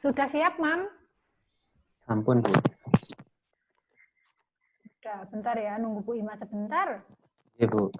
Sudah siap, Mam? Ampun, Bu. Udah, bentar ya, nunggu Bu Ima sebentar. Iya, Bu.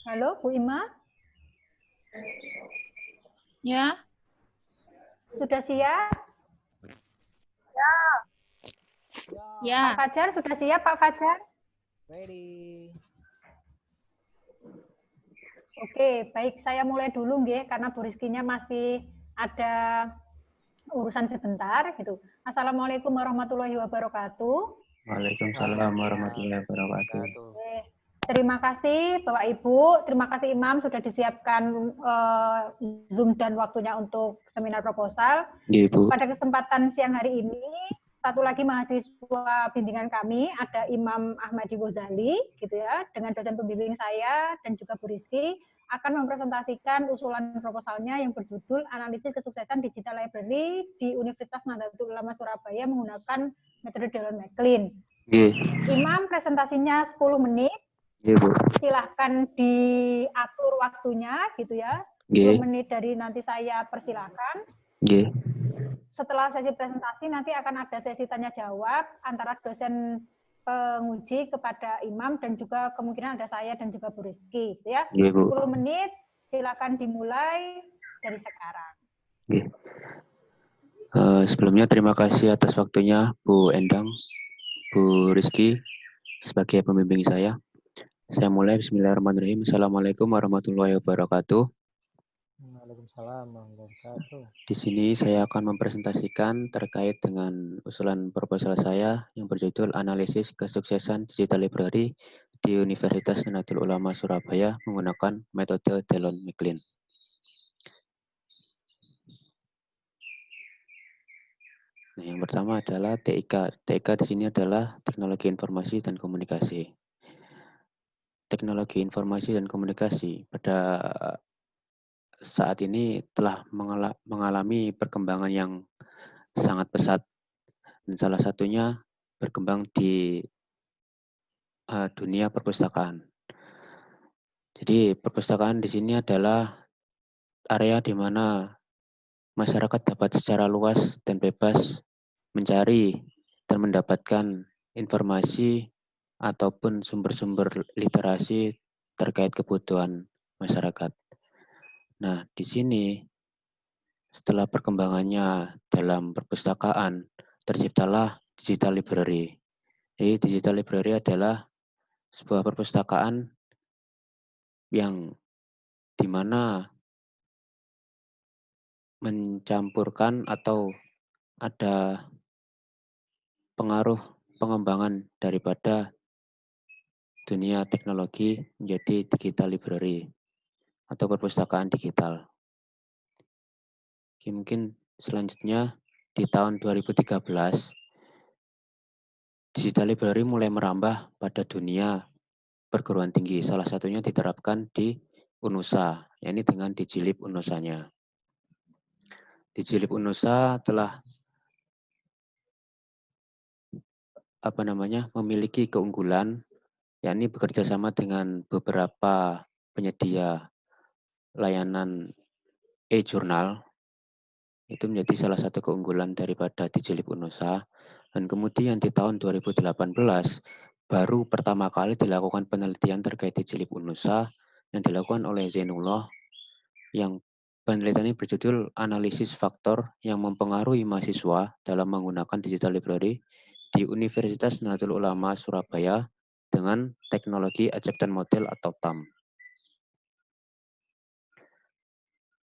Halo, Bu Ima? Ya, Sudah siap? Pak ya. Fajar, sudah siap Pak Fajar? Ready. Oke, baik. Saya mulai dulu, nggih, karena Bu Rizkinya masih ada urusan sebentar. Gitu. Assalamualaikum warahmatullahi wabarakatuh. Waalaikumsalam warahmatullahi wabarakatuh. Oke. Terima kasih Bapak Ibu, terima kasih Imam sudah disiapkan Zoom dan waktunya untuk seminar proposal. Iya, Bu. Pada kesempatan siang hari ini, satu lagi mahasiswa bimbingan kami ada Imam Ahmadi Ghazali, gitu ya, dengan dosen pembimbing saya dan juga Bu Rizky akan mempresentasikan usulan proposalnya yang berjudul Analisis Kesuksesan Digital Library di Universitas Nahdlatul Ulama Surabaya menggunakan metode Dallon McLean. Iya. Imam presentasinya 10 menit. Iya, Bu. Silahkan diatur waktunya, gitu ya. 10 menit dari nanti saya persilahkan. Iya. Setelah sesi presentasi nanti akan ada sesi tanya jawab antara dosen penguji kepada Imam dan juga kemungkinan ada saya dan juga Bu Rizky, gitu ya. Iya, Bu. 10 menit, silakan dimulai dari sekarang. Iya. Sebelumnya terima kasih atas waktunya Bu Endang, Bu Rizky sebagai pembimbing saya. Saya mulai. Bismillahirrahmanirrahim. Assalamualaikum warahmatullahi wabarakatuh. Waalaikumsalam warahmatullahi wabarakatuh. Di sini saya akan mempresentasikan terkait dengan usulan proposal saya yang berjudul Analisis Kesuksesan Digital Library di Universitas Nahdlatul Ulama Surabaya menggunakan metode Dallon McLean. Nah, yang pertama adalah TIK. TIK di sini adalah Teknologi Informasi dan Komunikasi. Teknologi Informasi dan Komunikasi pada saat ini telah mengalami perkembangan yang sangat pesat, dan salah satunya berkembang di dunia perpustakaan. Jadi perpustakaan di sini adalah area di mana masyarakat dapat secara luas dan bebas mencari dan mendapatkan informasi ataupun sumber-sumber literasi terkait kebutuhan masyarakat. Nah, di sini setelah perkembangannya dalam perpustakaan, terciptalah digital library. Jadi digital library adalah sebuah perpustakaan yang dimana mencampurkan atau ada pengaruh pengembangan daripada dunia teknologi menjadi digital library atau perpustakaan digital. Oke, mungkin selanjutnya di tahun 2013 digital library mulai merambah pada dunia perguruan tinggi. Salah satunya diterapkan di UNUSA, yakni dengan Digilib UNUSA-nya. Digilib UNUSA telah memiliki keunggulan, yakni bekerja sama dengan beberapa penyedia layanan e-jurnal. Itu menjadi salah satu keunggulan daripada Digilib UNUSA. Dan kemudian di tahun 2018 baru pertama kali dilakukan penelitian terkait Digilib UNUSA yang dilakukan oleh Zainullah, yang penelitian ini berjudul Analisis Faktor yang Mempengaruhi Mahasiswa dalam Menggunakan Digital Library di Universitas Nahdlatul Ulama Surabaya dengan teknologi Acceptance Model atau TAM.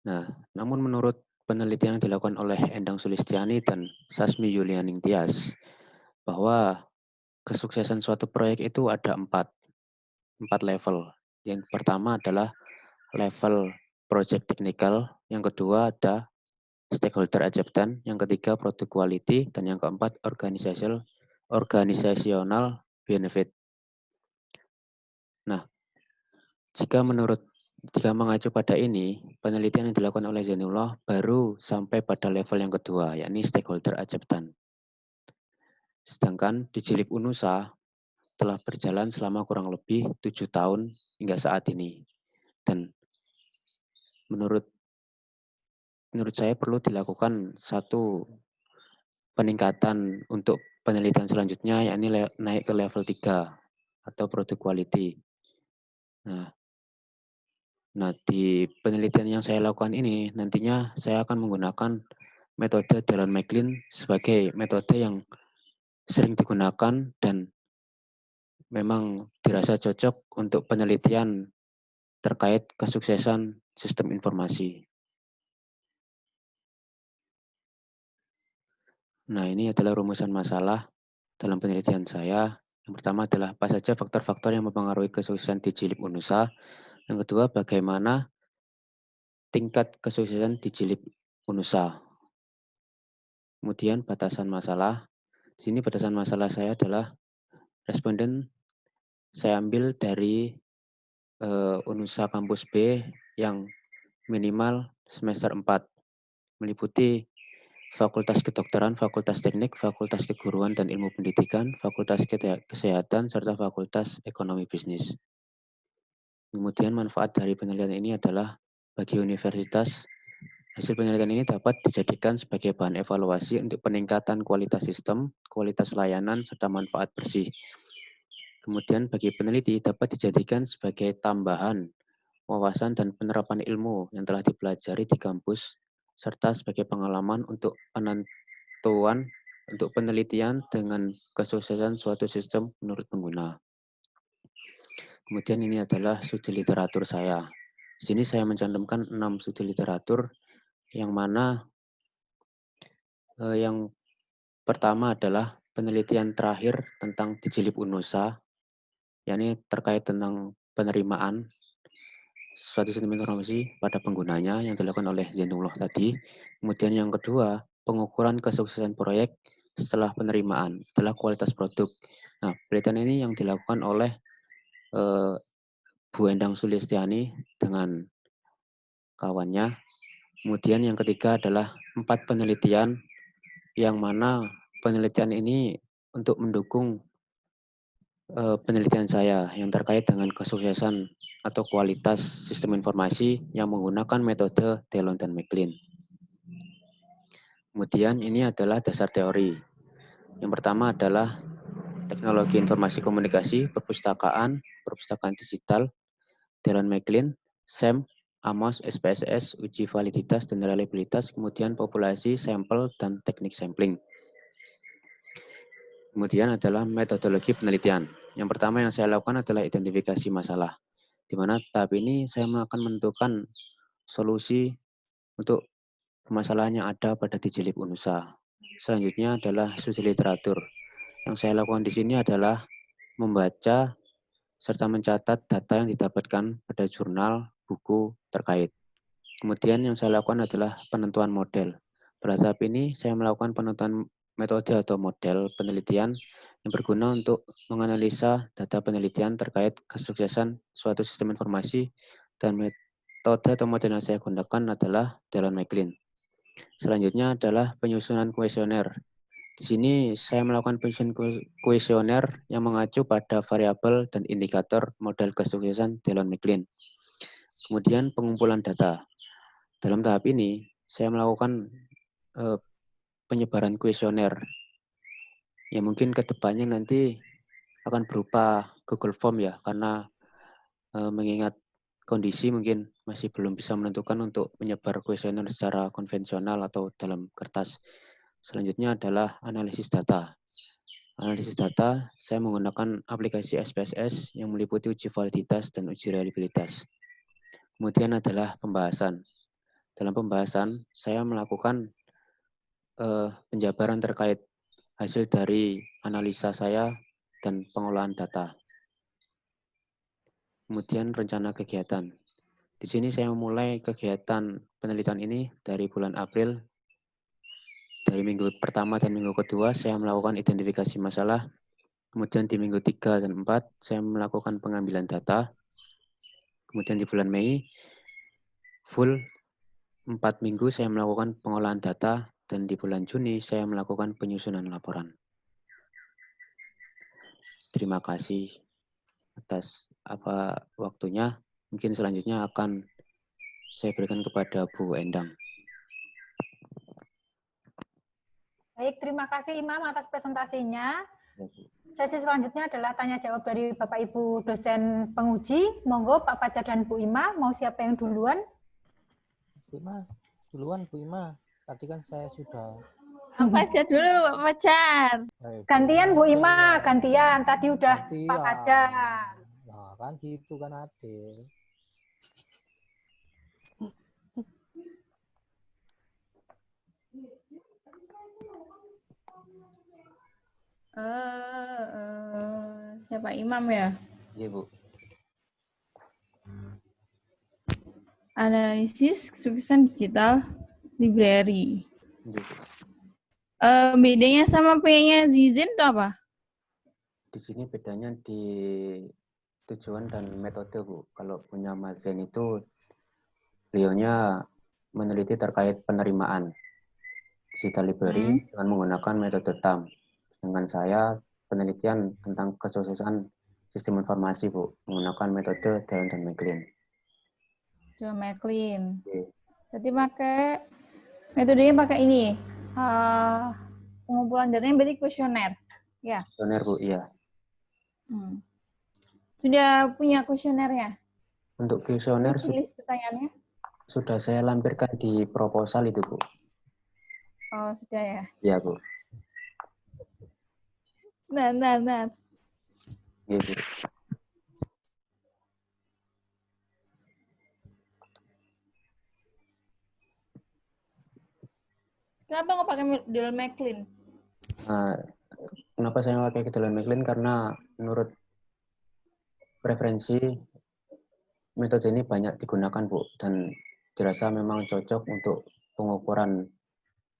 Nah, namun menurut penelitian yang dilakukan oleh Endang Sulistiani dan Sasmi Yulianing Tias, bahwa kesuksesan suatu proyek itu ada empat level. Yang pertama adalah level project technical, yang kedua ada stakeholder acceptance, yang ketiga product quality, dan yang keempat organizational benefit. Nah, jika mengacu pada ini, penelitian yang dilakukan oleh Zainullah baru sampai pada level yang kedua, yakni stakeholder acceptance. Sedangkan di Jilib Unusa telah berjalan selama kurang lebih 7 tahun hingga saat ini. Dan menurut saya perlu dilakukan satu peningkatan untuk penelitian selanjutnya, yakni naik ke level 3 atau product quality. Nah, di penelitian yang saya lakukan ini, nantinya saya akan menggunakan metode Dallon Maclean sebagai metode yang sering digunakan dan memang dirasa cocok untuk penelitian terkait kesuksesan sistem informasi. Nah, ini adalah rumusan masalah dalam penelitian saya. Yang pertama adalah apa saja faktor-faktor yang mempengaruhi kesuksesan di Jilib Unusa. Yang kedua, bagaimana tingkat kesuksesan di Jilib Unusa. Kemudian batasan masalah. Di sini batasan masalah saya adalah responden saya ambil dari Unusa Kampus B yang minimal semester 4, meliputi Fakultas Kedokteran, Fakultas Teknik, Fakultas Keguruan dan Ilmu Pendidikan, Fakultas Kesehatan, serta Fakultas Ekonomi Bisnis. Kemudian manfaat dari penelitian ini adalah bagi universitas, hasil penelitian ini dapat dijadikan sebagai bahan evaluasi untuk peningkatan kualitas sistem, kualitas layanan, serta manfaat bersih. Kemudian bagi peneliti dapat dijadikan sebagai tambahan wawasan dan penerapan ilmu yang telah dipelajari di kampus, serta sebagai pengalaman untuk penentuan untuk penelitian dengan kesuksesan suatu sistem menurut pengguna. Kemudian ini adalah studi literatur saya. Di sini saya mencantumkan 6 studi literatur, yang mana yang pertama adalah penelitian terakhir tentang di Jilib Unusa, yakni terkait tentang penerimaan suatu sistem informasi pada penggunanya yang dilakukan oleh Zainullah tadi. Kemudian yang kedua, pengukuran kesuksesan proyek setelah penerimaan adalah kualitas produk. Nah, penelitian ini yang dilakukan oleh Bu Endang Sulistiani dengan kawannya. Kemudian yang ketiga adalah 4 penelitian, yang mana penelitian ini untuk mendukung penelitian saya yang terkait dengan kesuksesan atau kualitas sistem informasi yang menggunakan metode Dallon dan Maclean. Kemudian ini adalah dasar teori. Yang pertama adalah teknologi informasi komunikasi, perpustakaan digital, Dallon Maclean, SEM, AMOS, SPSS, uji validitas dan reliabilitas, kemudian populasi, sampel, dan teknik sampling. Kemudian adalah metodologi penelitian. Yang pertama yang saya lakukan adalah identifikasi masalah, di mana tahap ini saya akan menentukan solusi untuk permasalahan yang ada pada di Jilib Unusa. Selanjutnya adalah studi literatur. Yang saya lakukan di sini adalah membaca serta mencatat data yang didapatkan pada jurnal, buku terkait. Kemudian yang saya lakukan adalah penentuan model. Pada tahap ini saya melakukan penentuan metode atau model penelitian yang berguna untuk menganalisa data penelitian terkait kesuksesan suatu sistem informasi, dan metode atau model yang saya gunakan adalah Dallon Maclean. Selanjutnya adalah penyusunan kuesioner. Di sini saya melakukan penyusunan kuesioner yang mengacu pada variabel dan indikator model kesuksesan Dallon Maclean. Kemudian pengumpulan data. Dalam tahap ini saya melakukan penyebaran kuesioner yang mungkin ke depannya nanti akan berupa Google Form ya, karena mengingat kondisi mungkin masih belum bisa menentukan untuk menyebar kuesioner secara konvensional atau dalam kertas. Selanjutnya adalah analisis data. Analisis data, saya menggunakan aplikasi SPSS yang meliputi uji validitas dan uji reliabilitas. Kemudian adalah pembahasan. Dalam pembahasan, saya melakukan penjabaran terkait hasil dari analisa saya dan pengolahan data. Kemudian rencana kegiatan. Di sini saya memulai kegiatan penelitian ini dari bulan April. Dari minggu pertama dan minggu kedua, saya melakukan identifikasi masalah. Kemudian di minggu 3 dan 4, saya melakukan pengambilan data. Kemudian di bulan Mei, full 4 minggu saya melakukan pengolahan data. Dan di bulan Juni, saya melakukan penyusunan laporan. Terima kasih atas waktunya. Mungkin selanjutnya akan saya berikan kepada Bu Endang. Baik, terima kasih Imam atas presentasinya. Sesi selanjutnya adalah tanya jawab dari Bapak Ibu dosen penguji. Monggo Pak Fajar dan Bu Ima, mau siapa yang duluan? Bu Ima, duluan Bu Ima. Tadi kan saya sudah. Pak Fajar dulu, Pak Fajar. Gantian Bu Ima, gantian. Tadi udah Gantian. Pak Fajar. Nah, kan gitu kan adil. Siapa Imam ya? Iya, Bu. Analisis kesuksesan digital library. Iya, Bu. Bedanya sama punyanya Zizen itu apa? Di sini bedanya di tujuan dan metode, Bu. Kalau punya Mas Zen itu, beliaunya meneliti terkait penerimaan digital library dengan menggunakan metode TAM. Dengan saya, penelitian tentang kesuksesan sistem informasi, Bu, menggunakan metode Dallon dan McLean. John McLean. Oke. Jadi metodenya pakai ini. Pengumpulan datanya berarti kuesioner. Ya. Kuesioner, Bu, iya. Sudah punya kuesionernya? Untuk kuesioner list pertanyaannya? sudah saya lampirkan di proposal itu, Bu. Oh, sudah ya? Iya, Bu. Nah. Iya, Bu. Kenapa nggak pakai Dallon McLean? Kenapa saya pakai Dallon McLean? Karena menurut preferensi metode ini banyak digunakan, Bu, dan dirasa memang cocok untuk pengukuran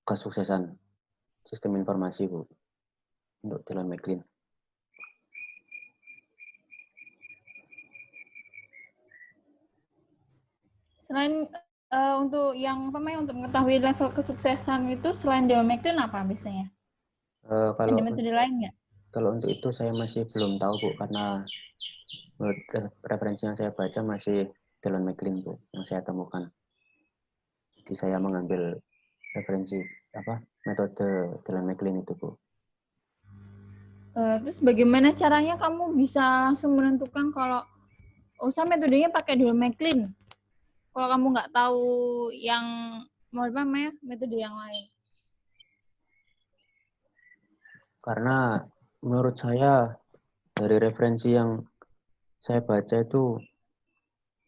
kesuksesan sistem informasi, Bu, untuk Dallon McLean. Selain untuk yang apa namanya, untuk mengetahui level kesuksesan itu selain Dallon McLean apa biasanya? Kalau ada metode lain nggak? Kalau untuk itu saya masih belum tahu, Bu, karena menurut referensi yang saya baca masih Dallon McLean, Bu, yang saya temukan. Jadi saya mengambil referensi metode Dallon McLean itu, Bu. Terus bagaimana caranya kamu bisa langsung menentukan kalau usah metodenya pakai Dallon McLean? Kalau kamu nggak tahu yang metode yang lain? Karena menurut saya dari referensi yang saya baca itu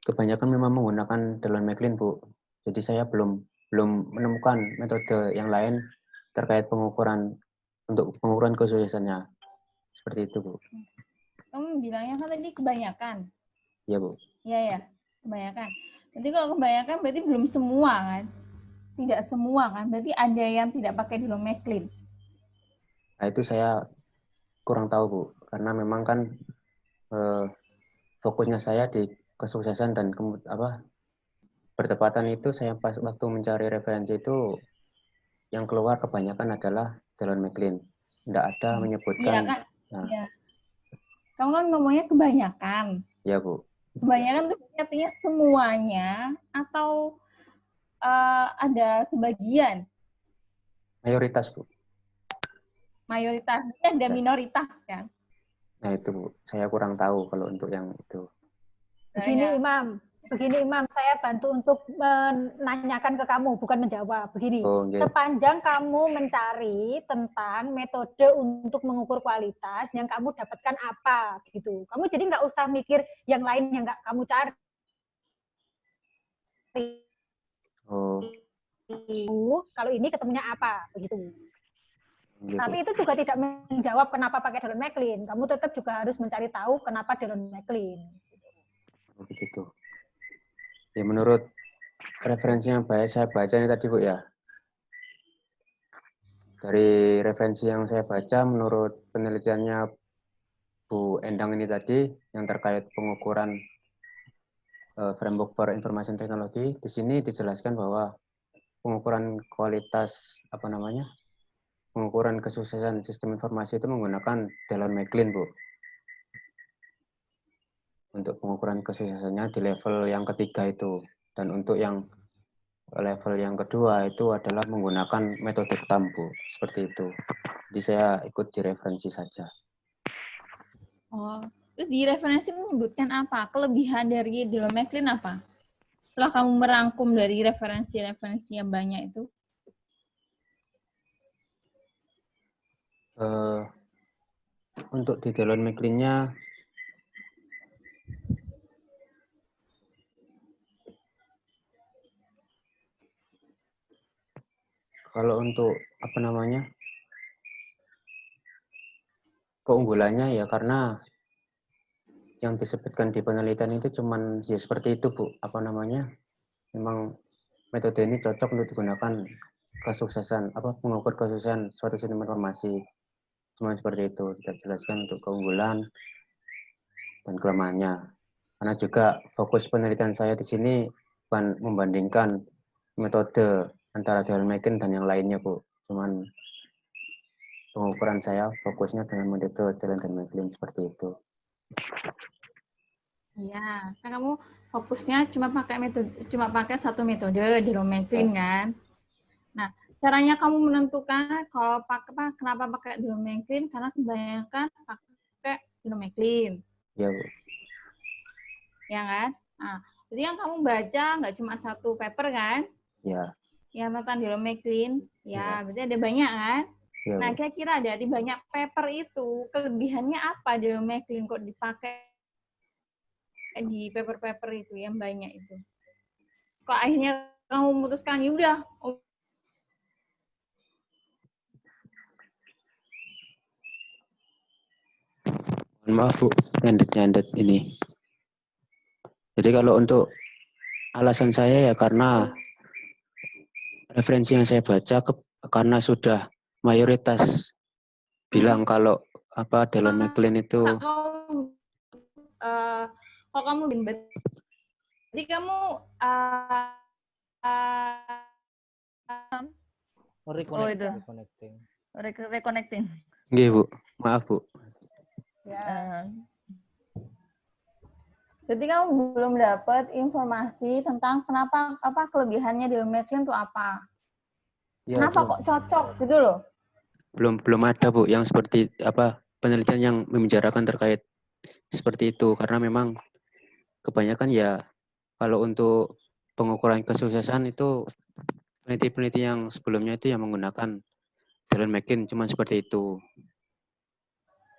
kebanyakan memang menggunakan Dallon McLean, Bu. Jadi saya belum menemukan metode yang lain terkait pengukuran kesuksesannya. Seperti itu, Bu. Kamu bilangnya kan tadi kebanyakan. Iya, Bu. Iya, kebanyakan. Nanti kalau kebanyakan berarti belum semua kan? Tidak semua kan? Berarti ada yang tidak pakai Dallon McLean. Nah, itu saya kurang tahu, Bu. Karena memang kan fokusnya saya di kesuksesan dan bertepatan itu saya pas waktu mencari referensi itu yang keluar kebanyakan adalah Dallon McLean. Tidak ada menyebutkan. Iya kan? Iya. Kamu kan ngomongnya kebanyakan. Iya, Bu. Kebanyakan itu artinya semuanya atau ada sebagian? Mayoritas, Bu. Mayoritas, ada minoritas kan? Nah, itu, Bu. Saya kurang tahu kalau untuk yang itu. Begini, Imam. Begini Imam, saya bantu untuk menanyakan ke kamu, bukan menjawab. Begini, Oh, nggih. sepanjang kamu mencari tentang metode untuk mengukur kualitas, yang kamu dapatkan apa, gitu. Kamu jadi nggak usah mikir yang lain yang nggak kamu cari. Oh, Kalau ini ketemunya apa, begitu. nggih, Bu. Tapi itu juga tidak menjawab kenapa pakai Dallon Maclean. Kamu tetap juga harus mencari tahu kenapa Dallon Maclean. Oh, begitu. Ya, menurut referensi yang saya baca ini tadi, Bu, ya. Dari referensi yang saya baca, menurut penelitiannya Bu Endang ini tadi, yang terkait pengukuran framework for information technology, di sini dijelaskan bahwa pengukuran kualitas, pengukuran kesuksesan sistem informasi itu menggunakan Dallon Maclean, Bu. Untuk pengukuran kesuksesannya di level yang ketiga itu. Dan untuk yang level yang kedua itu adalah menggunakan metode TAM, Bu. Seperti itu. Jadi saya ikut di referensi saja. Oh, terus di referensi menyebutkan apa? Kelebihan dari Dallon Maclean apa? Setelah kamu merangkum dari referensi-referensi yang banyak itu. Untuk di Dallon Maclean-nya kalau untuk keunggulannya ya karena yang disebutkan di penelitian itu cuman ya seperti itu, Bu. Memang metode ini cocok untuk digunakan mengukur kesuksesan suatu sistem informasi. Cuma seperti itu, tidak jelaskan untuk keunggulan dan kelemahannya. Karena juga fokus penelitian saya di sini bukan membandingkan metode antara Dallon Maclean dan yang lainnya, Bu. Cuman pengukuran saya fokusnya dengan metode Dallon dan Maclean seperti itu. Iya, kan kamu fokusnya cuma pakai satu metode Dallon Maclean kan. Nah, caranya kamu menentukan kenapa pakai Dallon Maclean karena kebanyakan pakai Dallon Maclean. Iya, Bu. Ya kan? Nah, jadi yang kamu baca nggak cuma satu paper kan? Ya. Yang tentang Dallon Maclean, Ya. berarti ada banyak kan? Ya, Nah, Bu. kira-kira dari banyak paper itu, kelebihannya apa Dallon Maclean kok dipakai di paper-paper itu yang banyak itu? Kok akhirnya kamu memutuskan, ya udah, Maaf, Bu, nyandet ini. Jadi kalau untuk alasan saya ya karena referensi yang saya baca karena sudah mayoritas bilang kalau Dallon Maclean itu kalau kamu jadi kamu reconnecting. Nggih, Bu. Maaf, Bu. Ya. Jadi kamu belum dapat informasi tentang kelebihannya Dallon Maclean itu apa? Ya, kenapa Bu. kok cocok gitu loh? Belum ada, Bu, yang seperti penelitian yang membicarakan terkait seperti itu karena memang kebanyakan ya kalau untuk pengukuran kesuksesan itu peneliti-peneliti yang sebelumnya itu yang menggunakan Dallon Maclean cuma seperti itu.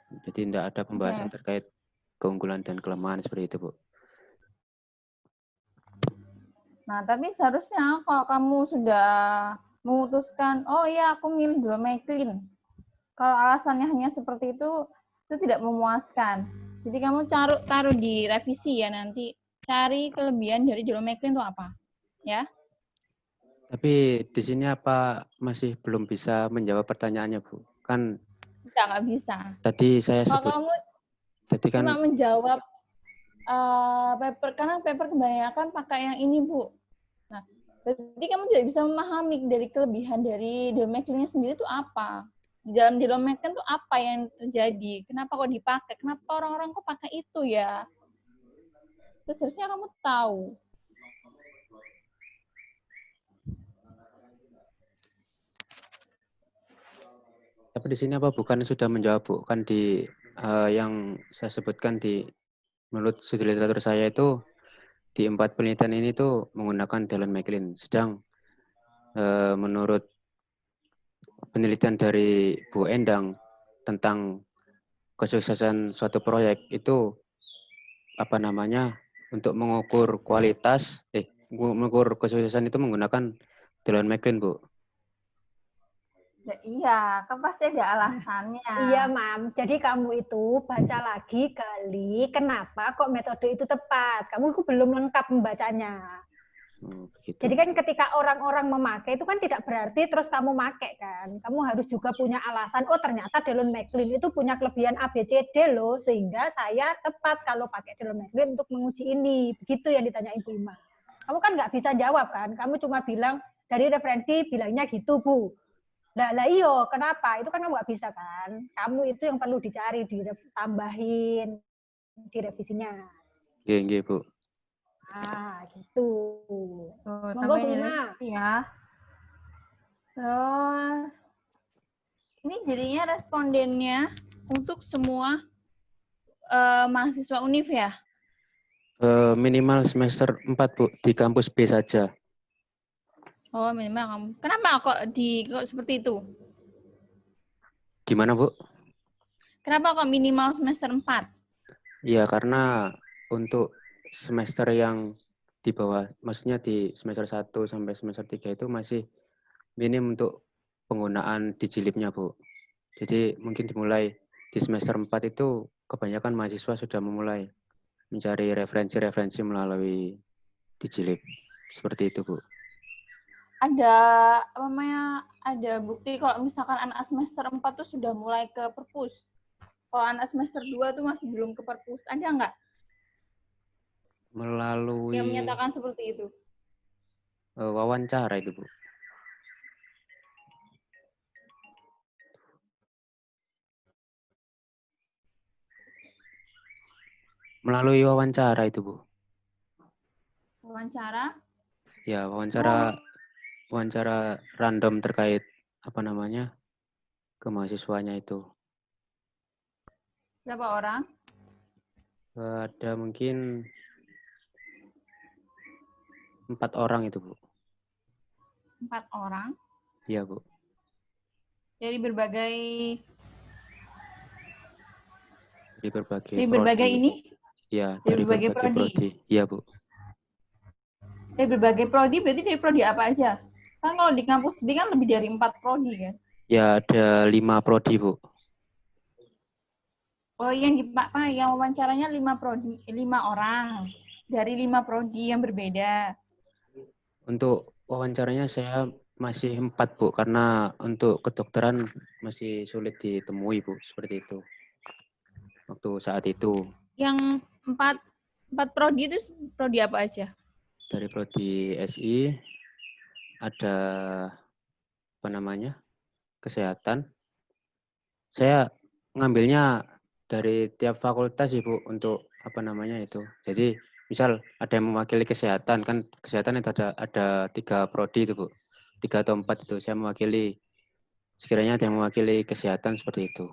Jadi tidak ada pembahasan terkait keunggulan dan kelemahan seperti itu, Bu. Nah, tapi seharusnya kalau kamu sudah memutuskan, oh iya aku milih Dallon Maclean. Kalau alasannya hanya seperti itu tidak memuaskan. Jadi kamu taruh di revisi ya nanti. Cari kelebihan dari Dallon Maclean itu apa? Ya. Tapi di sini masih belum bisa menjawab pertanyaannya, Bu? Kan nggak bisa. Tadi saya kalau sebut. Kamu tadi kan cuma menjawab paper, karena paper kebanyakan pakai yang ini, Bu. Nah, berarti kamu tidak bisa memahami dari kelebihan dari Dallon Maclean sendiri itu apa. Di dalam Dallon Maclean itu apa yang terjadi? Kenapa kok dipakai? Kenapa orang-orang kok pakai itu ya? Terus harusnya kamu tahu. Tapi di sini bukan sudah menjawab, Bu? Kan di yang saya sebutkan menurut studi literatur saya itu di 4 penelitian ini tuh menggunakan Dallon Maclean. Sedang menurut penelitian dari Bu Endang tentang kesuksesan suatu proyek itu untuk mengukur kualitas, mengukur kesuksesan itu menggunakan Dallon Maclean, Bu. Ya, iya, kan pasti ada alasannya. Iya, Mam. Jadi kamu itu baca lagi, gali, kenapa kok metode itu tepat. Kamu itu belum lengkap membacanya. Begitu. Jadi kan ketika orang-orang memakai itu kan tidak berarti terus kamu pakai kan. Kamu harus juga punya alasan, oh ternyata Dallon Maclean itu punya kelebihan A, B, C, D loh, sehingga saya tepat kalau pakai Dallon Maclean untuk menguji ini. Begitu yang ditanya Ibu Ima. Kamu kan nggak bisa jawab kan, kamu cuma bilang, dari referensi bilangnya gitu Bu. Lah iyo, kenapa? Itu kan kamu nggak bisa kan. Kamu itu yang perlu dicari, ditambahin, direvisinya. Iya, Bu. Ah, gitu. Tuh, Monggo Bu Ima. Ya. Terus ini jadinya respondennya untuk semua mahasiswa UNIF ya? Minimal semester 4, Bu, di kampus B saja. Oh, minimal kamu. Kenapa kok seperti itu? Gimana, Bu? Kenapa kok minimal semester 4? Ya, karena untuk semester yang di bawah, maksudnya di semester 1 sampai semester 3 itu masih minim untuk penggunaan Digilib-nya, Bu. Jadi mungkin dimulai di semester 4 itu kebanyakan mahasiswa sudah memulai mencari referensi-referensi melalui Digilib. Seperti itu, Bu. Ada bukti kalau misalkan anak semester 4 tuh sudah mulai ke perpus. Kalau anak semester 2 tuh masih belum ke perpus. Ada nggak yang menyatakan seperti itu? Wawancara itu, Bu. Melalui wawancara itu, Bu. Wawancara? Ya, wawancara random terkait ke mahasiswanya itu. Berapa orang? Ada mungkin 4 orang itu, Bu. 4 orang? Iya, Bu. Dari berbagai prodi. ini? Ya, dari berbagai prodi. Iya, Bu. Dari berbagai prodi, berarti dari prodi apa aja? Kan kalau di kampus B kan lebih dari 4 prodi kan? Ya, ada 5 prodi, Bu. Oh, yang wawancaranya 5 prodi, 5 orang. Dari 5 prodi yang berbeda. Untuk wawancaranya saya masih 4, Bu, karena untuk kedokteran masih sulit ditemui, Bu, seperti itu. Waktu saat itu. Yang 4 prodi itu prodi apa aja? Dari prodi SI ada kesehatan. Saya ngambilnya dari tiap fakultas, Ibu, untuk itu. Jadi misal ada yang mewakili kesehatan, kan kesehatan itu ada 3 prodi itu, Bu. 3 atau 4 itu saya mewakili. Sekiranya ada yang mewakili kesehatan seperti itu.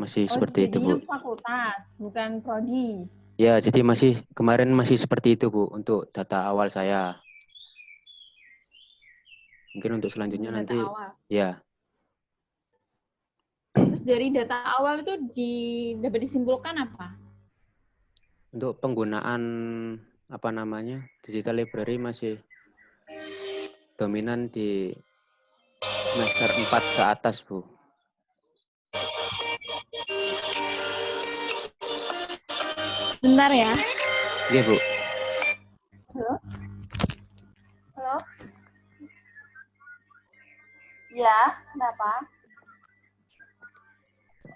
Masih seperti itu, Bu. Fakultas, bukan prodi. Ya, jadi kemarin masih seperti itu, Bu, untuk data awal saya. Mungkin untuk selanjutnya nanti awal. Ya. Terus dari data awal itu dapat disimpulkan apa? Untuk penggunaan digital library masih dominan di semester 4 ke atas, Bu. Bentar ya. Iya, Bu. Halo? Halo? Ya, kenapa?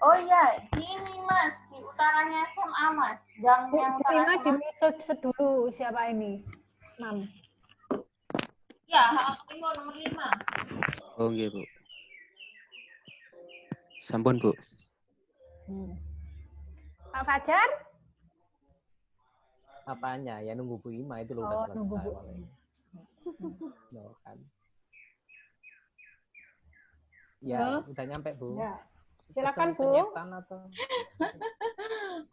Oh iya, ini Mas, di utaranya SMA Mas. Gang yang Prima di dulu siapa ini? Mam. Ya, Timur nomor 5. Oh, iya, Bu. Sampun, Bu. Pak Fajar? Apanya? Ya nunggu Bu Ima itu loh, udah selesai. No, kan. Ya, udah nyampe, Bu. Ya. Silakan, Bu. Atau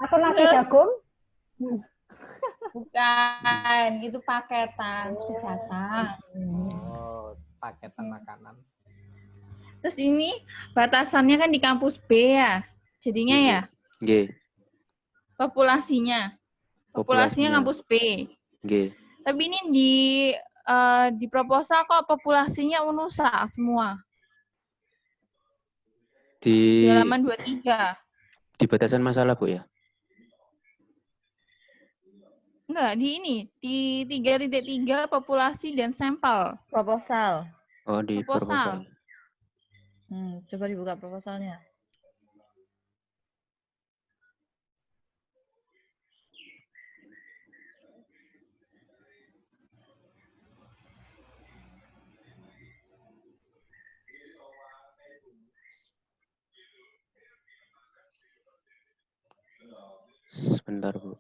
Atau nasi jagung? Bukan, itu paketan, sudah datang. Oh, paketan makanan. Terus ini batasannya kan di kampus B ya. Jadinya ya Nggih, populasinya populasinya. kampus B. Nggih. Tapi ini di proposal kok populasinya UNUSA semua. Di Di halaman 23. di batasan masalah, Bu ya? Enggak, di ini. Di 3.3 populasi dan sampel. Proposal. Oh, di Proposal. proposal. Coba dibuka proposalnya. Sebentar, Bu.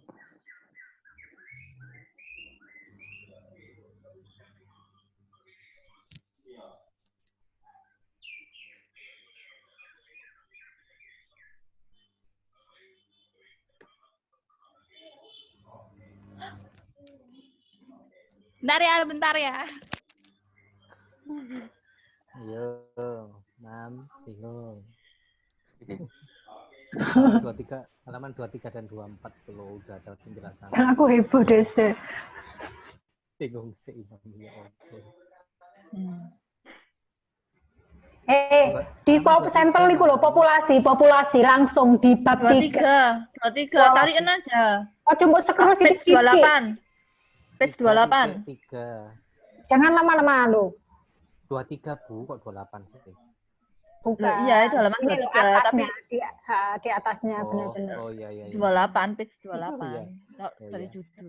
Bentar ya. Yo, Mam, bingung. Halaman 23 dan 24 kalau udah ada penjelasan. Kan aku heboh deh. Bingung sih, Mam. Ya ampun. Di sampel itu loh, populasi langsung di bab 3. 23, tarikan aja. Oh, cuma sekarang sih Page 28. Page 28. 3. Jangan lama-lama lo. 23, Bu, kok 28 sih? Bukan. Iya, itu halaman Ini loh, 23, atasnya, di atasnya benar-benar. Oh iya. 28, page 28. Iya. Dari iya. judul.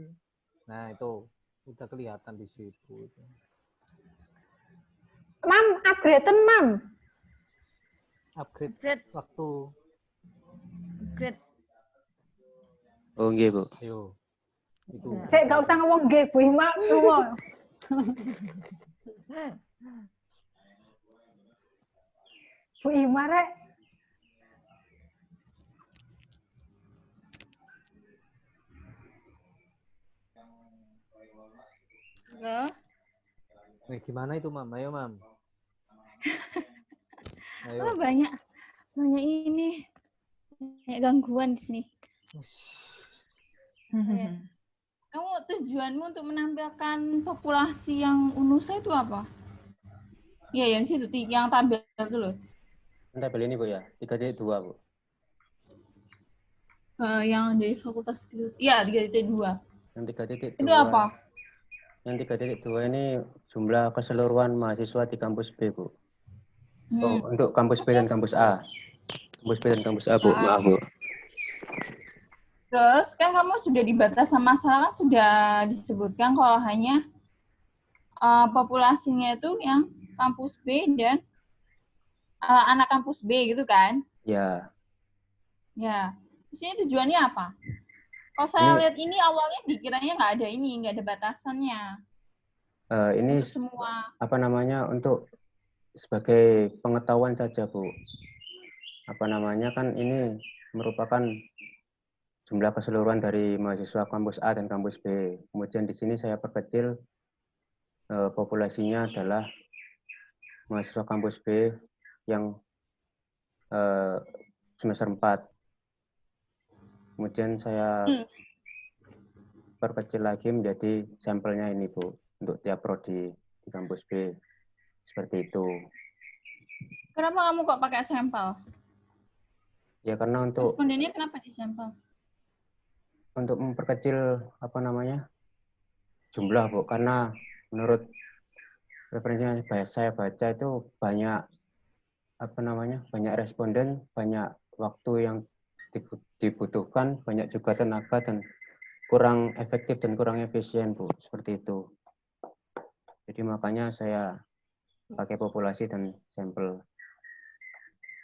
Nah, itu udah kelihatan di situ. Mam, upgrade-an, Mam. Upgrade waktu. Upgrade. Oh, nggih, Bu. Ayo. Itu. Saya nggak usah ngomong nggih, Bu Ima. Ngomong. Bu Ima, Rek. Loh. Gimana itu, Mam? Ayo, Mam. Ayo. Oh, banyak ini. Banyak gangguan di sini. Kamu tujuanmu untuk menampilkan populasi yang UNUSA itu apa? Iya, yang situ yang tampil itu loh. Tabel ini, Bu ya. 3.2, Bu. Yang dari fakultas gitu. Iya, 3.2. Yang 3.2. Itu apa? Yang 3.2 ini jumlah keseluruhan mahasiswa di kampus B, Bu. Oh, untuk kampus B dan kampus A. Kampus B dan kampus A, Bu. Maaf, Bu. Terus kan kamu sudah di batasan masalah kan sudah disebutkan kalau hanya populasinya itu yang kampus B dan anak kampus B gitu kan? Ya. Ya. Di sini tujuannya apa? Kalau saya lihat ini awalnya dikiranya nggak ada batasannya. Ini untuk semua. Apa namanya, untuk sebagai pengetahuan saja, Bu. Apa namanya, kan ini merupakan jumlah keseluruhan dari mahasiswa kampus A dan kampus B. Kemudian di sini saya perkecil populasinya adalah mahasiswa kampus B yang semester 4. Kemudian saya perkecil lagi menjadi sampelnya ini, Bu, untuk tiap prodi di kampus B. Seperti itu. Kenapa kamu kok pakai sampel? Ya karena untuk respondennya kenapa di sampel? Untuk memperkecil apa namanya jumlah, Bu, karena menurut referensi yang saya baca itu banyak apa namanya banyak responden, banyak waktu yang dibutuhkan, banyak juga tenaga dan kurang efektif dan kurang efisien, Bu, seperti itu. Jadi makanya saya pakai populasi dan sampel.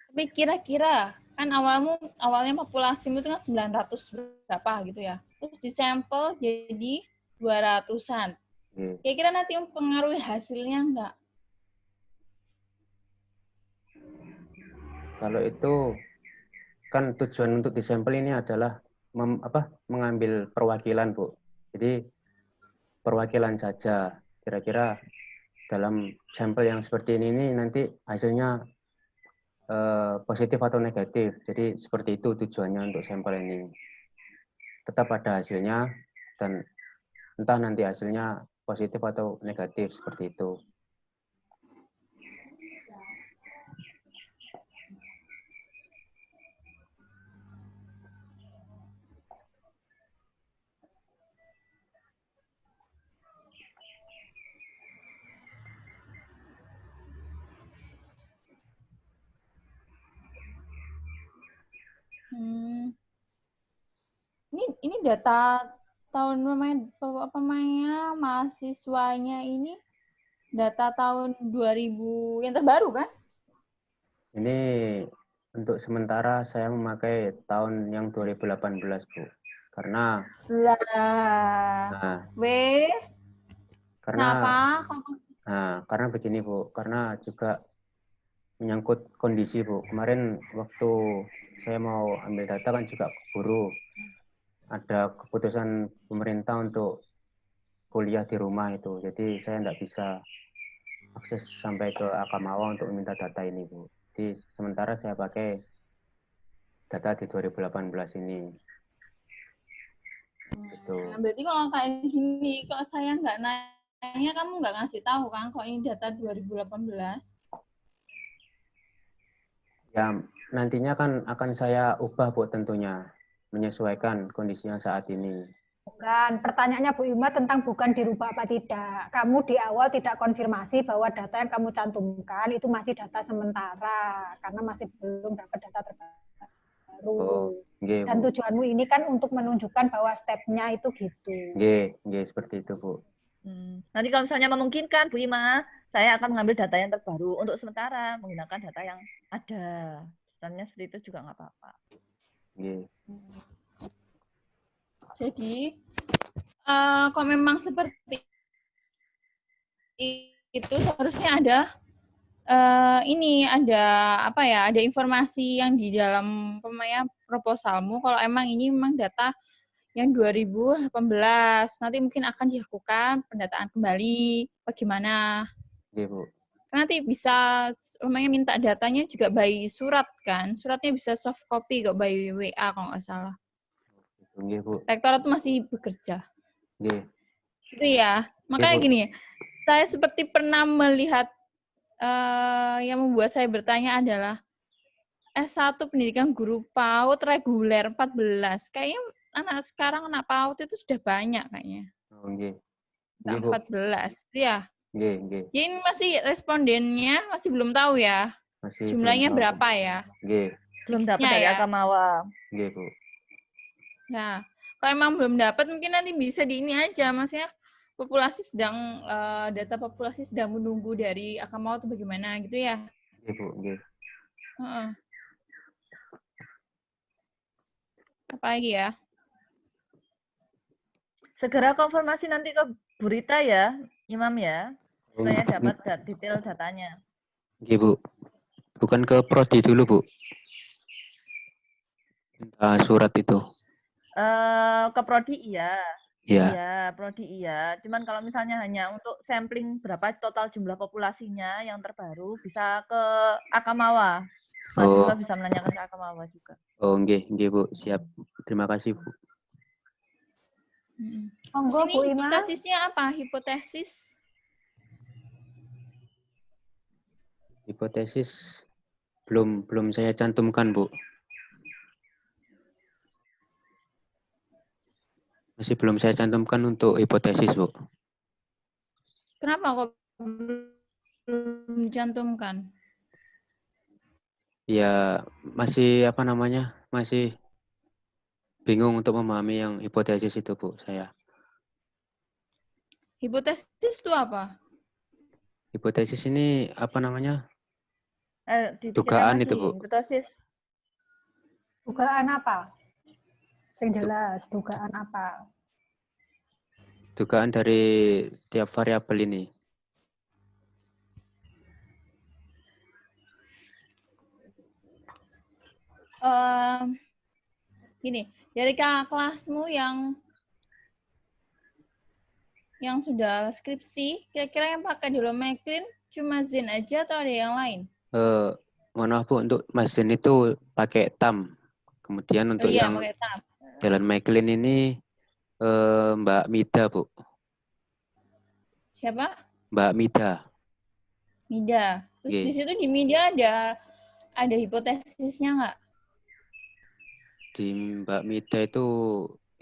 Tapi kira-kira kan awalnya populasimu itu kan 900 berapa gitu ya. Terus disampel jadi 200-an. Kira-kira nanti mempengaruhi hasilnya enggak? Kalau itu kan tujuan untuk disampel ini adalah mengambil perwakilan, Bu. Jadi perwakilan saja. Kira-kira dalam sampel yang seperti ini nanti hasilnya positif atau negatif. Jadi seperti itu tujuannya untuk sampel ini. Tetap ada hasilnya dan entah nanti hasilnya positif atau negatif seperti itu. Ini data tahun apa namanya mahasiswanya ini data tahun 2000 yang terbaru kan? Ini untuk sementara saya memakai tahun yang 2018, Bu. Karena Lah, nah, karena karena begini, Bu. Karena juga menyangkut kondisi, Bu. Kemarin waktu saya mau ambil data kan juga keburu. Ada keputusan pemerintah untuk kuliah di rumah itu. Jadi saya tidak bisa akses sampai ke Akamawa untuk meminta data ini, Bu. Jadi sementara saya pakai data di 2018 ini. Gitu. Nah, berarti kalau kayak gini, kok saya nggak nanya, kamu nggak ngasih tahu kan kok ini data 2018? Ya, nantinya kan akan saya ubah, Bu, tentunya. Menyesuaikan kondisinya saat ini. Bukan, pertanyaannya Bu Ima tentang bukan dirubah apa tidak. Kamu di awal tidak konfirmasi bahwa data yang kamu cantumkan itu masih data sementara, karena masih belum dapat data terbaru. Oh, nggih, Dan Bu. tujuanmu ini kan untuk menunjukkan bahwa stepnya itu gitu. Nggih, seperti itu, Bu. Nanti kalau misalnya memungkinkan, Bu Ima, saya akan mengambil data yang terbaru untuk sementara menggunakan data yang ada. Misalnya seperti itu juga nggak apa-apa. Nggih. Jadi, kalau memang seperti itu seharusnya ada ada informasi yang di dalam proposalmu kalau emang ini memang data yang 2018 nanti mungkin akan dilakukan pendataan kembali bagaimana. Nggih, Bu. Nanti bisa minta datanya juga by surat kan, suratnya bisa soft copy kok by WA kalau nggak salah. Nggih, Bu. Rektorat masih bekerja. Nggih. Itu ya. Makanya Bu. gini, saya seperti pernah melihat yang membuat saya bertanya adalah S1 pendidikan guru PAUD reguler 14. Kayaknya anak PAUD itu sudah banyak kayaknya. Oh, nggih. Nggak 14. Ya. Nggih. Jadi ini masih respondennya masih belum tahu ya. Masih Jumlahnya belum tahu. berapa ya? Nggih. Belum dapat dari Akamawa. Nggih, Bu. Nah, kalau emang belum dapat mungkin nanti bisa di ini aja, maksudnya data populasi sedang menunggu dari Akamawa atau bagaimana gitu ya. Nggih, Bu. Nggih. Apa lagi ya? Segera konfirmasi nanti ke Bu Rita ya, Imam ya, supaya dapat detail datanya. Nggih, Bu. Bukan ke prodi dulu, Bu. Minta surat itu. Ke prodi iya. Iya. Iya, prodi iya. Cuman kalau misalnya hanya untuk sampling berapa total jumlah populasinya yang terbaru bisa ke Akamawa. Mahasiswa bisa menanyakan ke Akamawa juga. Oh, nggih, Bu. Siap. Terima kasih, Bu. Monggo, Bu Ima. Hipotesisnya apa? Hipotesis belum saya cantumkan, Bu. Masih belum saya cantumkan untuk hipotesis, Bu. Kenapa kok belum dicantumkan? Ya, masih masih bingung untuk memahami yang hipotesis itu, Bu, saya. Hipotesis itu apa? Hipotesis ini Dugaan itu, Bu. Hipotesis. Dugaan apa? Yang jelas, dugaan apa? Dugaan dari tiap variabel ini. Gini, dari kakak kelasmu yang yang sudah skripsi, kira-kira yang pakai Delo Maclean cuma Zen aja atau ada yang lain? Mohon maaf Bu, untuk Mas Zen itu pakai TAM. Kemudian Oh untuk iya, yang pakai TAM. Dylan McLean ini Mbak Mida Bu. Siapa? Mbak Mida. Mida. Terus Oke. di situ di Mida ada hipotesisnya nggak? Di Mbak Mida itu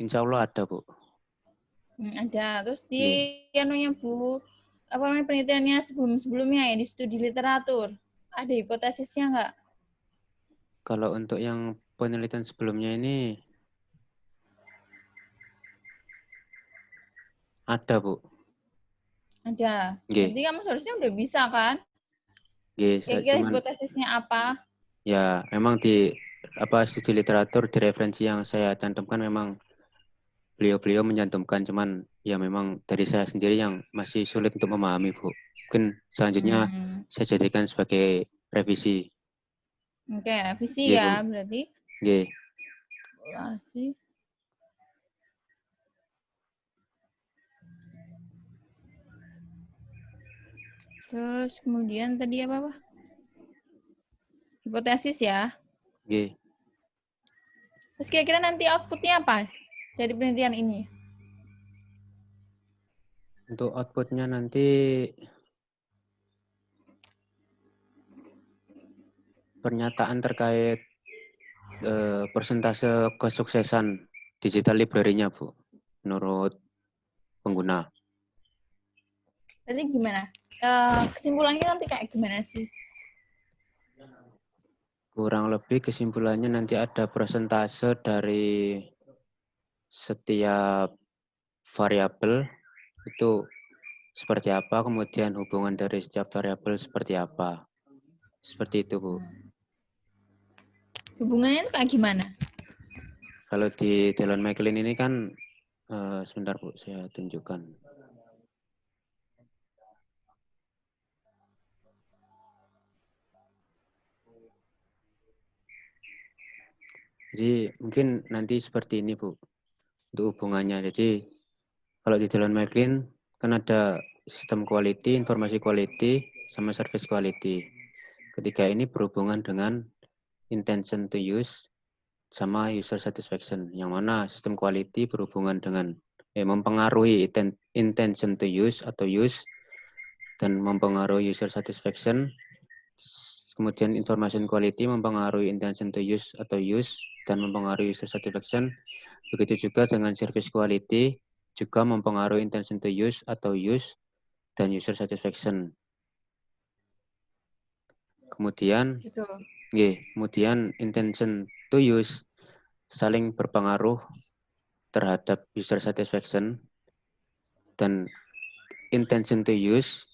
insya Allah ada Bu. Ada. Terus di Oke. anunya Bu, apa namanya penelitiannya sebelum-sebelumnya ya di studi literatur, ada hipotesisnya nggak? Kalau untuk yang penelitian sebelumnya ini ada Bu. Ada. Oke. Berarti kamu seharusnya udah bisa kan? Oke, Kira-kira cuman hipotesisnya apa? ya memang di studi literatur di referensi yang saya cantumkan memang beliau-beliau mencantumkan, cuman ya memang dari saya sendiri yang masih sulit untuk memahami Bu. Mungkin selanjutnya saya jadikan sebagai revisi. Oke, revisi Oke, Bu. ya berarti. Oke. Populasi. Terus kemudian tadi apa? Hipotesis ya. Oke. Terus kira-kira nanti outputnya apa dari penelitian ini? Untuk outputnya nanti pernyataan terkait persentase kesuksesan digital library-nya Bu, menurut pengguna. Berarti gimana? Kesimpulannya nanti kayak gimana sih? Kurang lebih kesimpulannya nanti ada persentase dari setiap variabel itu seperti apa, kemudian hubungan dari setiap variabel seperti apa. Seperti itu, Bu. Hubungannya itu kayak gimana? Kalau di Dylan McLean ini kan, sebentar Bu, saya tunjukkan. Jadi mungkin nanti seperti ini Bu, untuk hubungannya. Jadi kalau di Dylan McLean kan ada sistem quality, informasi quality, sama service quality. Ketiga ini berhubungan dengan intention to use sama user satisfaction. Yang mana sistem quality berhubungan dengan mempengaruhi intention to use atau use dan mempengaruhi user satisfaction. Kemudian information quality mempengaruhi intention to use atau use dan mempengaruhi user satisfaction. Begitu juga dengan service quality juga mempengaruhi intention to use atau use dan user satisfaction. Kemudian, Gitu. kemudian intention to use saling berpengaruh terhadap user satisfaction dan intention to use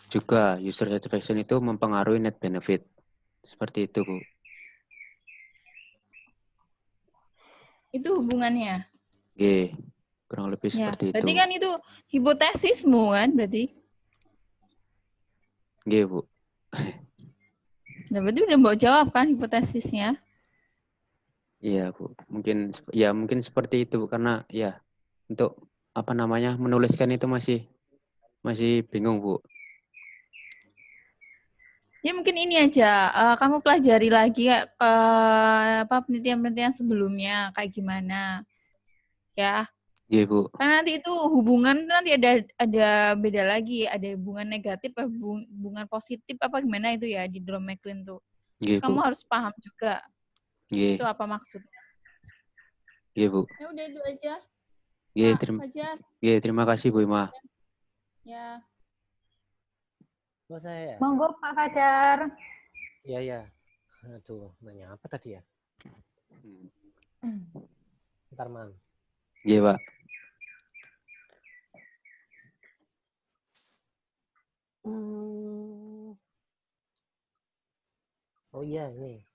juga user satisfaction itu mempengaruhi net benefit. Seperti itu, Bu. Itu hubungannya. Kurang lebih Ya, seperti berarti itu. kan itu hipotesismu kan berarti? Bu. Nah, berarti udah mau jawab kan hipotesisnya? Iya, Bu. Mungkin seperti itu, Bu. Karena ya untuk menuliskan itu masih bingung, Bu. Ya mungkin ini aja, kamu pelajari lagi penelitian-penelitian sebelumnya kayak gimana, ya. Iya, Bu. Karena nanti itu hubungan nanti ada beda lagi, ada hubungan negatif, hubungan positif apa gimana itu ya di Drum Maclean tuh. Iya, Kamu Bu. harus paham juga itu apa maksudnya. Iya, Bu. Ya udah itu aja. Terima kasih, Bu Ima. Ya. Oh, saya ya? Monggo Pak Fajar. Iya, ya. Aduh, nanya apa tadi ya? Ntar, Man. Iya, Pak. Oh iya, ini.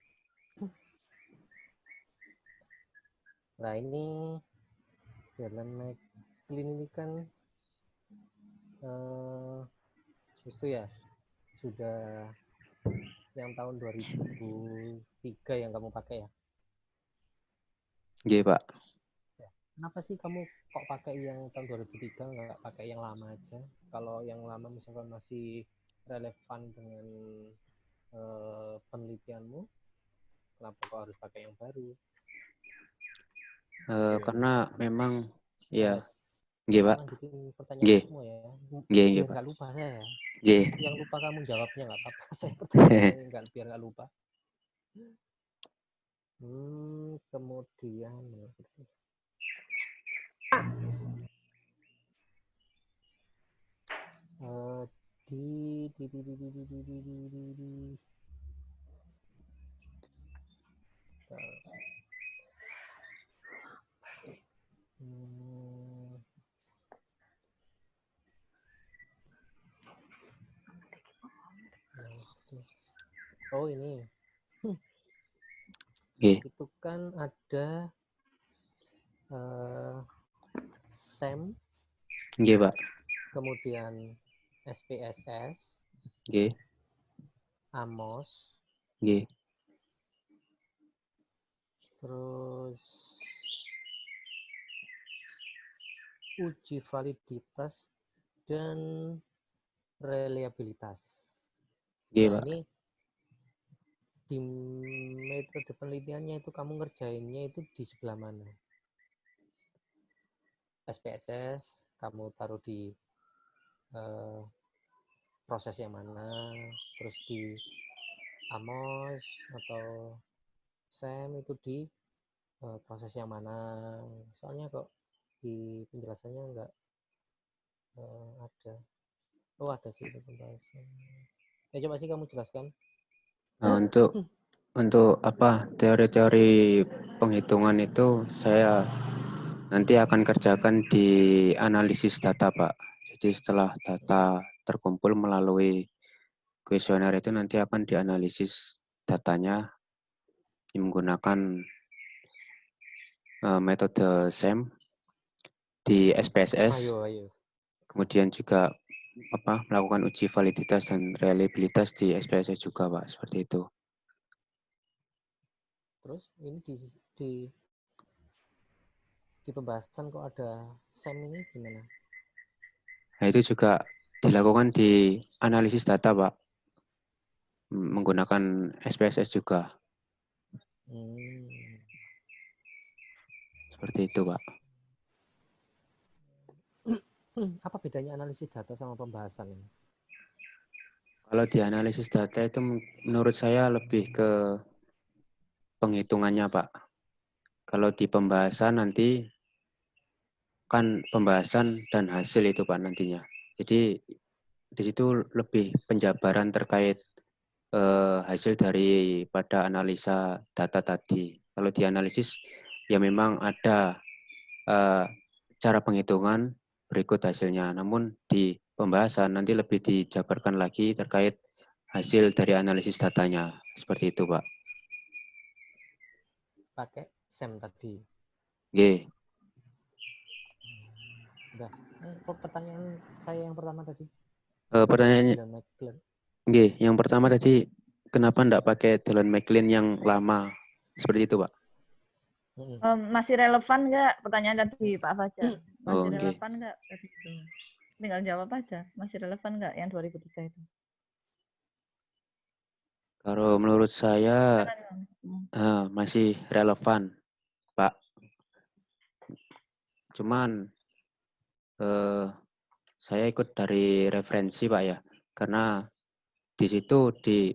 Nah, ini Dylan McLean ini kan itu ya sudah yang tahun 2003 yang kamu pakai ya? Iya, Pak. Kenapa sih kamu kok pakai yang tahun 2003 nggak pakai yang lama aja? Kalau yang lama misalkan masih relevan dengan penelitianmu, kenapa kok harus pakai yang baru? Karena memang ya, Nggih, Pak. lanjutin Nggih. pertanyaan semua ya. Nggih, Biar Pak. nggak lupa saya. Nggih. Yang lupa kamu jawabnya nggak apa-apa. Saya pertanyaan biar nggak lupa. Kemudian oh ini Nggih. itu kan ada SEM, Nggih, Pak. kemudian SPSS, Nggih. AMOS, Nggih. terus uji validitas dan reliabilitas. Nggih, Nah, Pak. ini di metode penelitiannya itu kamu ngerjainnya itu di sebelah mana? SPSS kamu taruh di proses yang mana? Terus di AMOS atau SEM itu di proses yang mana? Soalnya kok di penjelasannya enggak ada. Oh, ada sih itu pembahasan. Coba sih kamu jelaskan. Nah, untuk apa teori-teori penghitungan itu saya nanti akan kerjakan di analisis data, Pak. Jadi setelah data terkumpul melalui kuesioner itu nanti akan dianalisis datanya menggunakan metode SEM di SPSS. Ayo. Kemudian juga melakukan uji validitas dan reliabilitas di SPSS juga, Pak. Seperti itu. Terus ini di pembahasan kok ada SEM ini gimana? Nah, itu juga dilakukan di analisis data, Pak. Menggunakan SPSS juga. Seperti itu, Pak. Apa bedanya analisis data sama pembahasan ini? Kalau di analisis data itu menurut saya lebih ke penghitungannya, Pak. Kalau di pembahasan nanti kan pembahasan dan hasil itu, Pak, nantinya. Jadi di situ lebih penjabaran terkait hasil daripada analisa data tadi. Kalau di analisis ya memang ada cara penghitungan berikut hasilnya. Namun di pembahasan nanti lebih dijabarkan lagi terkait hasil dari analisis datanya. Seperti itu, Pak. Pakai SEM tadi. Oke. Udah. Pertanyaan saya yang pertama tadi. Pertanyaannya, yang pertama tadi, kenapa enggak pakai Dylan McLean yang lama? Seperti itu, Pak. Masih relevan nggak pertanyaan tadi Pak Fajar? Masih okay. Relevan nggak tadi itu? Tinggal jawab aja. Masih relevan nggak yang 2003 itu? Kalau menurut saya masih relevan, Pak. Cuman saya ikut dari referensi, Pak, ya. Karena di situ di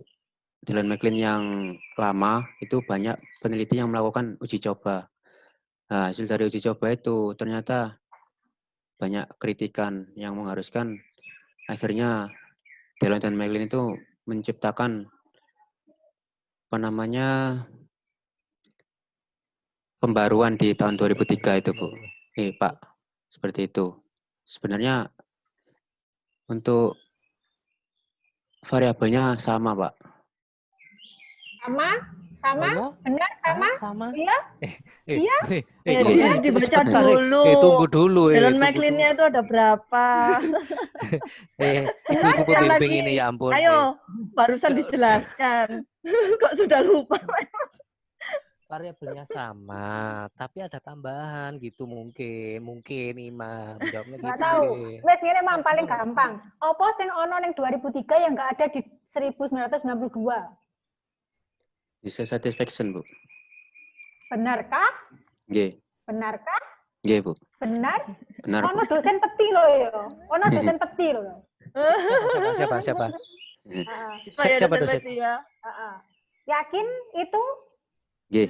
Dylan McLean yang lama itu banyak peneliti yang melakukan uji coba. Nah, hasil dari uji coba itu ternyata banyak kritikan yang mengharuskan akhirnya Dylan dan McLean itu menciptakan pembaruan di tahun 2003 itu, Bu. Pak, seperti itu. Sebenarnya untuk variabelnya sama, Pak. Sama? Oh, ya? Benar sama? Sama. Iya? Iya? Iya? Dibaca dulu. Tunggu dulu. Dylan McLean-nya itu ada berapa? Ibu pembimbing ini, ya ampun. Ayo, barusan dijelaskan. Kok sudah lupa? variabelnya sama, tapi ada tambahan gitu mungkin Imam jawabnya Nggak gitu tahu. mungkin. Wes ngene Mam paling gampang. Apa sing ono ning 2003 yang nggak ada di 1992? User satisfaction, Bu. Benarkah? Nggih. Benarkah? Nggih, Bu. Benar? Benar, Bu. Ono dosen peti loh ya. Ono dosen peti loh. Siapa? Heeh. Siapa dosen? Ya. Heeh. Yakin itu? Nggih.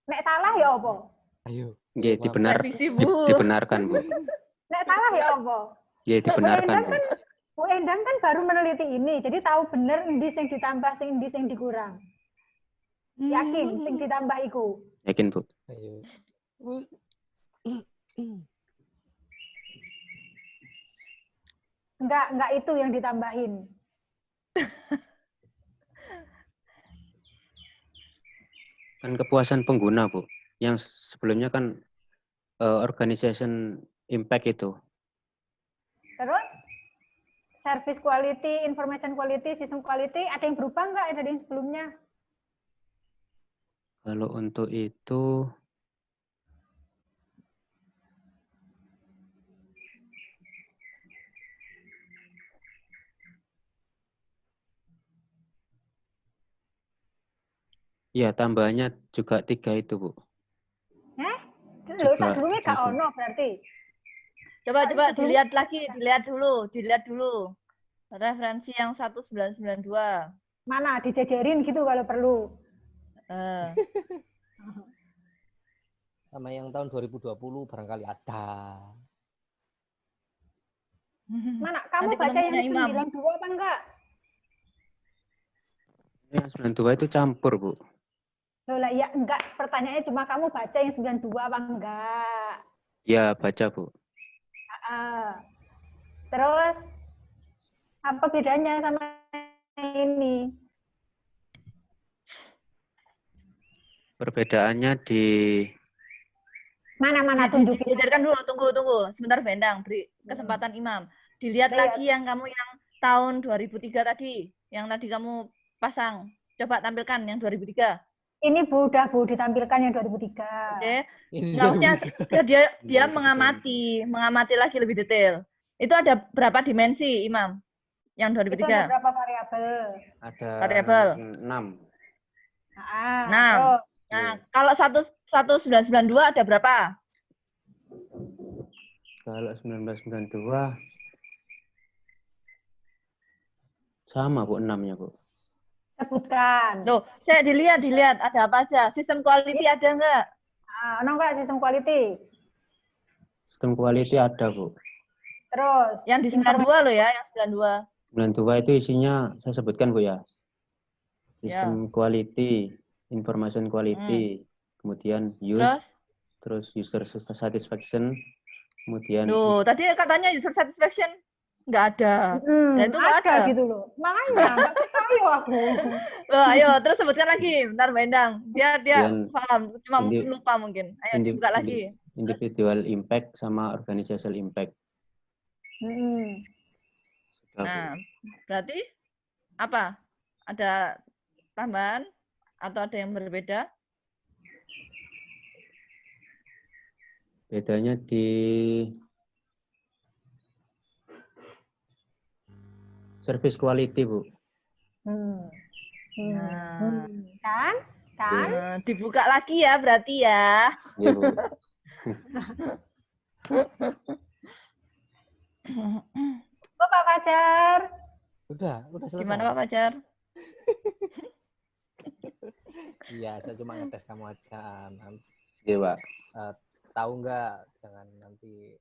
Nek salah ya apa? Ayo. Nggih, Revisi, Bu. dibenarkan, Bu. Nek salah ya apa? Nggih, dibenarkan, Bu. Bu Endang kan baru meneliti ini, jadi tahu bener endi sing ditambah, sing endi sing dikurang. Yakin sing ditambah iku? Yakin, Bu. Ayo. Enggak itu yang ditambahin. Kan kepuasan pengguna, Bu. Yang sebelumnya kan organization impact itu. Terus service quality, information quality, system quality, ada yang berubah nggak dari yang sebelumnya? Kalau untuk itu ya tambahannya juga 3 itu, Bu. Loh, sebelumnya nggak ono berarti. Coba dilihat lagi, dilihat dulu. Referensi yang 1992. Mana dijajarin gitu kalau perlu. Sama yang tahun 2020 barangkali ada. Mana kamu Nanti baca yang Imam. 92 apa enggak? Yang 92 itu campur, Bu. Loh lah ya enggak, pertanyaannya cuma kamu baca yang 92 apa enggak? Ya, baca, Bu. Terus apa bedanya sama ini? Perbedaannya di Mana tunjukin. Dijajarkan dulu, tunggu. Sebentar Bendang, beri kesempatan Imam. Dilihat Lihat. lagi yang kamu yang tahun 2003 tadi, yang tadi kamu pasang. Coba tampilkan yang 2003. Ini udah ditampilkan yang 2003. Oke. Nggak usah dia mengamati lagi lebih detail. Itu ada berapa dimensi, Imam? Yang 2003. Itu ada berapa variabel? ada Variabel. 6. 6. Nah, kalau 1992 ada berapa? Kalau 1992 sama, Bu, 6-nya, Bu. Sebutkan. Loh, saya dilihat ada apa aja. Sistem quality ada nggak? Ono enggak sistem quality? Sistem quality ada, Bu. Terus Yang di 92 loh ya, yang 92. 92 itu isinya saya sebutkan, Bu, ya. Sistem quality, information quality, kemudian use, terus user satisfaction, kemudian Loh, tadi katanya user satisfaction nggak ada. Dan itu nggak ada gitu loh. Makanya nggak percaya aku. Loh, ayo terus sebutkan lagi, bentar Bendang. Dia paham, cuma lupa mungkin. Ayo buka lagi. Individual impact sama organizational impact. Nah, berarti apa? Ada tambahan atau ada yang berbeda? Bedanya di service quality, Bu. Kan? Dibuka lagi ya berarti ya. Iya, Bu. Pak Fajar. Udah selesai. Gimana Pak Fajar? Iya, saya cuma ngetes kamu aja. Iya, Pak. Tahu nggak? Jangan nanti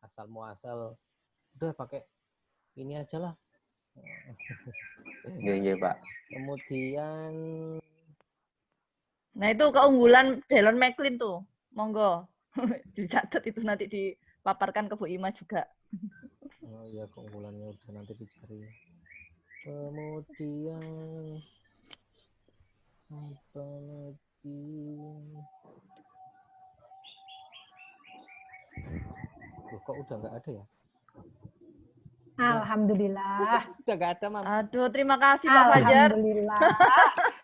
asal muasal. Udah pakai ini aja lah. Iya, Pak. Kemudian nah itu keunggulan Delon McLean tuh. Monggo. Dicatat itu nanti dipaparkan ke Bu Ima juga. Oh iya, keunggulannya udah nanti dicari. Kemudian apa lagi? Loh, kok udah nggak ada ya? Alhamdulillah. Udah nggak ada, Mam. Aduh, terima kasih Pak Fajar. Alhamdulillah.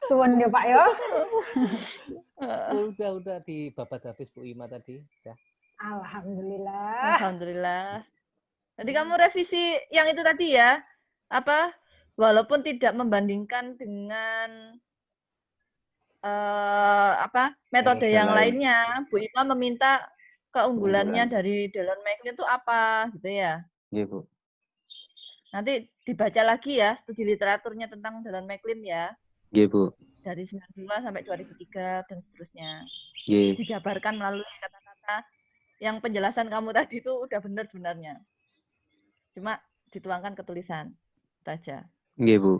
Suwun ya Pak ya. Udah dibabat habis Bu Ima tadi. Ya. Alhamdulillah. Alhamdulillah. Jadi kamu revisi yang itu tadi ya, apa? Walaupun tidak membandingkan dengan metode yang lainnya, Bu Ima meminta keunggulannya dari Dallon Maclean itu apa, gitu ya? Iya, Bu. Nanti dibaca lagi ya studi literaturnya tentang Dallon Maclean ya. Iya, Bu. Dari 92 sampai 2003 dan seterusnya. Iya. Dijabarkan melalui kata-kata yang penjelasan kamu tadi itu udah benar sebenarnya. Cuma dituangkan ke tulisan. Itu aja. Iya, Bu.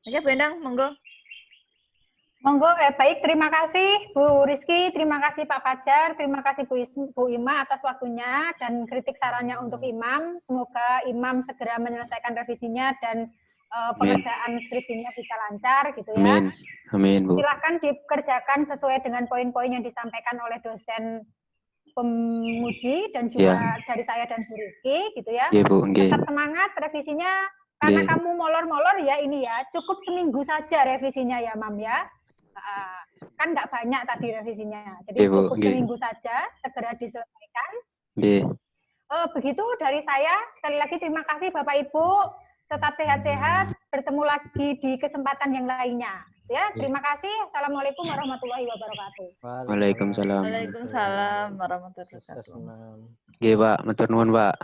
Oke, Bu Endang, monggo. Monggo, baik. Terima kasih Bu Rizky, terima kasih Pak Fajar, terima kasih Bu Ima atas waktunya dan kritik sarannya untuk Imam. Semoga Imam segera menyelesaikan revisinya dan pekerjaan skripsinya bisa lancar, gitu ya. Amin. Amin, Bu. Silakan dikerjakan sesuai dengan poin-poin yang disampaikan oleh dosen pemuji dan juga dari saya dan Bu Rizky, gitu ya. Iya, Bu. Tetap semangat revisinya, karena kamu molor-molor ya ini ya, cukup seminggu saja revisinya ya, Mam ya. Kan nggak banyak tadi revisinya, jadi cukup seminggu saja, segera diselesaikan. Begitu dari saya, sekali lagi terima kasih Bapak Ibu, tetap sehat-sehat, bertemu lagi di kesempatan yang lainnya. Ya, terima kasih. Assalamualaikum warahmatullahi wabarakatuh. Waalaikumsalam. Waalaikumsalam warahmatullahi wabarakatuh. Oke, Pak. Matur nuwun, Pak.